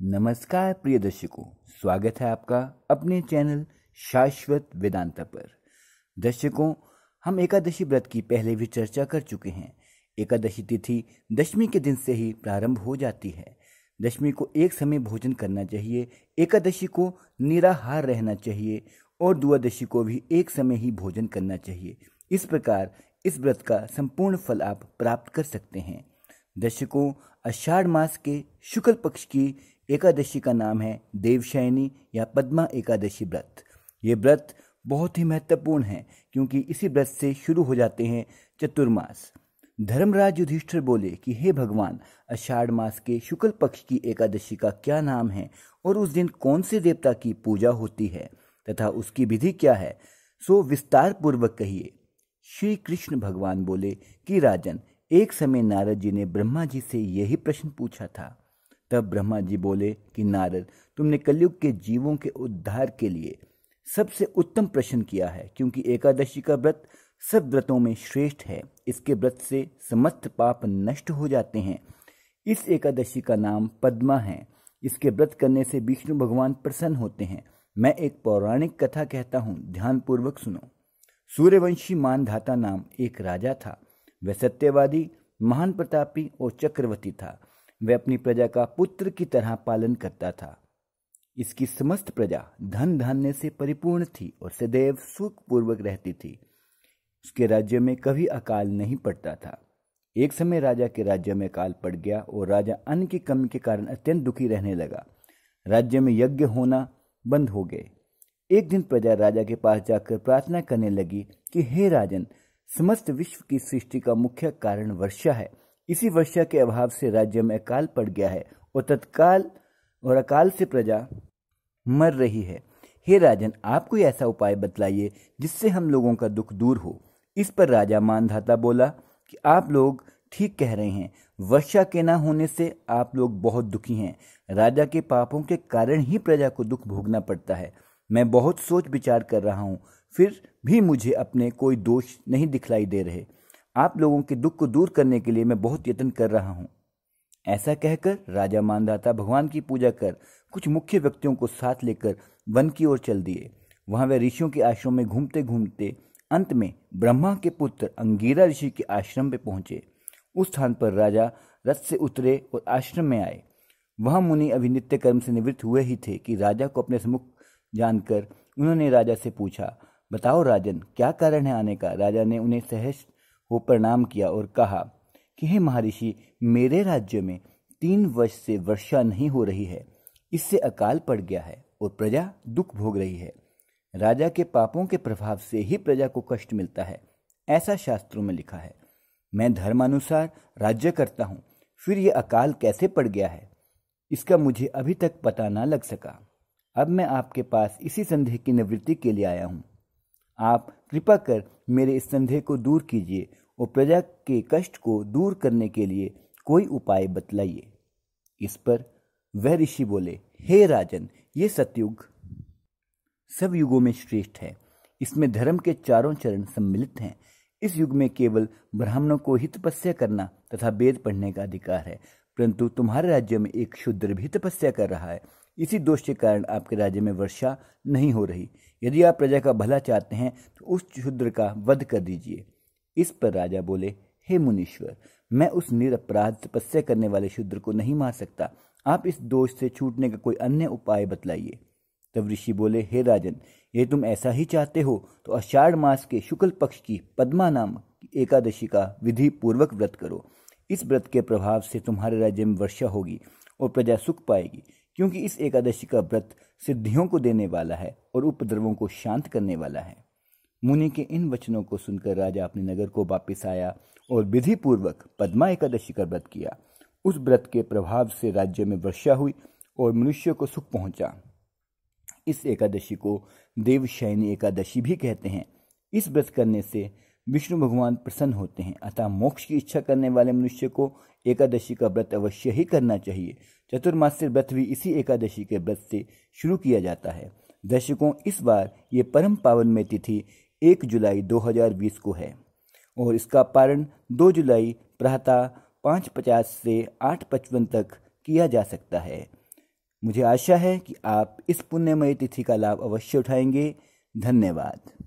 नमस्कार प्रिय दर्शकों, स्वागत है आपका अपने चैनल शाश्वत वेदांता पर। दर्शकों, हम एकादशी व्रत की पहले भी चर्चा कर चुके हैं। एकादशी तिथि दशमी के दिन से ही प्रारंभ हो जाती है। दशमी को एक समय भोजन करना चाहिए, एकादशी को निराहार रहना चाहिए और द्वादशी को भी एक समय ही भोजन करना चाहिए। इस प्रकार इस व्रत का संपूर्ण फल आप प्राप्त कर सकते हैं। दर्शकों, आषाढ़ मास के शुक्ल पक्ष की एकादशी का नाम है देवशयनी या पद्मा एकादशी व्रत। ये व्रत बहुत ही महत्वपूर्ण है क्योंकि इसी व्रत से शुरू हो जाते हैं चतुर्मास। धर्मराज युधिष्ठिर बोले कि हे भगवान, आषाढ़ मास के शुक्ल पक्ष की एकादशी का क्या नाम है और उस दिन कौन से देवता की पूजा होती है तथा उसकी विधि क्या है, सो विस्तार पूर्वक कहिए। श्री कृष्ण भगवान बोले कि राजन, एक समय नारद जी ने ब्रह्मा जी से यही प्रश्न पूछा था। तब ब्रह्मा जी बोले कि नारद, तुमने कलयुग के जीवों के उद्धार के लिए सबसे उत्तम प्रश्न किया है, क्योंकि एकादशी का व्रत सब व्रतों में श्रेष्ठ है। इसके व्रत से समस्त पाप नष्ट हो जाते हैं। इस एकादशी का नाम पद्मा है। इसके व्रत करने से विष्णु भगवान प्रसन्न होते हैं। मैं एक पौराणिक कथा कहता हूँ, ध्यानपूर्वक सुनो। सूर्यवंशी मानधाता नाम एक राजा था। वह सत्यवादी, महान प्रतापी और चक्रवर्ती था। वह अपनी प्रजा का पुत्र की तरह पालन करता था। इसकी समस्त प्रजा धन धान्य से परिपूर्ण थी और सदैव सुखपूर्वक रहती थी। उसके राज्य में कभी अकाल नहीं पड़ता था। एक समय राजा के राज्य में अकाल पड़ गया और राजा अन्न की कमी के कारण अत्यंत दुखी रहने लगा। राज्य में यज्ञ होना बंद हो गए। एक दिन प्रजा राजा के पास जाकर प्रार्थना करने लगी कि हे राजन, समस्त विश्व की सृष्टि का मुख्य कारण वर्षा है। इसी वर्षा के अभाव से राज्य में अकाल पड़ गया है और अकाल से प्रजा मर रही है। हे राजन, आप कोई ऐसा उपाय बतलाइए जिससे हम लोगों का दुख दूर हो। इस पर राजा मानधाता बोला कि आप लोग ठीक कह रहे हैं। वर्षा के न होने से आप लोग बहुत दुखी हैं। राजा के पापों के कारण ही प्रजा को दुख भोगना पड़ता है। मैं बहुत सोच विचार कर रहा हूँ, फिर भी मुझे अपने कोई दोष नहीं दिखलाई दे रहे। आप लोगों के दुख को दूर करने के लिए मैं बहुत यत्न कर रहा हूँ। ऐसा कहकर राजा मानधाता भगवान की पूजा कर कुछ मुख्य व्यक्तियों को साथ लेकर वन की ओर चल दिए। वहां वे ऋषियों के आश्रम में घूमते घूमते अंत में ब्रह्मा के पुत्र अंगिरा ऋषि के आश्रम पे पहुंचे। उस स्थान पर राजा रथ से उतरे और आश्रम में आए। वहां मुनि अभी नित्य कर्म से निवृत्त हुए ही थे कि राजा को अपने सम्मुख जानकर उन्होंने राजा से पूछा, बताओ राजन, क्या कारण है आने का। राजा ने उन्हें सहर्ष हो प्रणाम किया और कहा कि हे महर्षि, मेरे राज्य में 3 वर्ष से वर्षा नहीं हो रही है। इससे अकाल पड़ गया है और प्रजा दुख भोग रही है। राजा के पापों के प्रभाव से ही प्रजा को कष्ट मिलता है, ऐसा शास्त्रों में लिखा है। मैं धर्मानुसार राज्य करता हूँ, फिर ये अकाल कैसे पड़ गया है, इसका मुझे अभी तक पता ना लग सका। अब मैं आपके पास इसी संदेह की निवृत्ति के लिए आया हूँ। आप कृपा कर मेरे इस संदेह को दूर कीजिए और प्रजा के कष्ट को दूर करने के लिए कोई उपाय बतलाइए। इस पर वह ऋषि बोले, हे राजन, ये सतयुग सब युगों में श्रेष्ठ है। इसमें धर्म के चारों चरण सम्मिलित हैं। इस युग में केवल ब्राह्मणों को ही तपस्या करना तथा वेद पढ़ने का अधिकार है, परंतु तुम्हारे राज्य में एक शूद्र भी तपस्या कर रहा है। इसी दोष के कारण आपके राज्य में वर्षा नहीं हो रही। यदि आप प्रजा का भला चाहते हैं तो उस शूद्र का वध कर दीजिए। इस पर राजा बोले, हे मुनीश्वर, मैं उस निरपराध तपस्या करने वाले शूद्र को नहीं मार सकता। आप इस दोष से छूटने का कोई अन्य उपाय बतलाइए। तब ऋषि बोले, हे राजन, ये तुम ऐसा ही चाहते हो तो आषाढ़ मास के शुक्ल पक्ष की पद्मा नाम एकादशी का विधि पूर्वक व्रत करो। इस व्रत के प्रभाव से तुम्हारे राज्य में वर्षा होगी और प्रजा सुख पाएगी, क्योंकि इस एकादशी का व्रत सिद्धियों को देने वाला है और उपद्रवों को शांत करने वाला है। मुनि के इन वचनों को सुनकर राजा अपने नगर को वापस आया और विधि पूर्वक पद्मा एकादशी का व्रत किया। उस व्रत के प्रभाव से राज्य में वर्षा हुई और मनुष्य को सुख पहुंचा। इस एकादशी को देवशयनी एकादशी भी कहते हैं। इस व्रत करने से विष्णु भगवान प्रसन्न होते हैं। अतः मोक्ष की इच्छा करने वाले मनुष्य को एकादशी का व्रत अवश्य ही करना चाहिए। चतुर्मास्य व्रत भी इसी एकादशी के व्रत से शुरू किया जाता है। दर्शकों, इस बार ये परम पावन में तिथि 1 जुलाई 2020 को है और इसका पारण 2 जुलाई प्रातः 5:50 से 8:55 तक किया जा सकता है। मुझे आशा है कि आप इस पुण्यमयी तिथि का लाभ अवश्य उठाएंगे। धन्यवाद।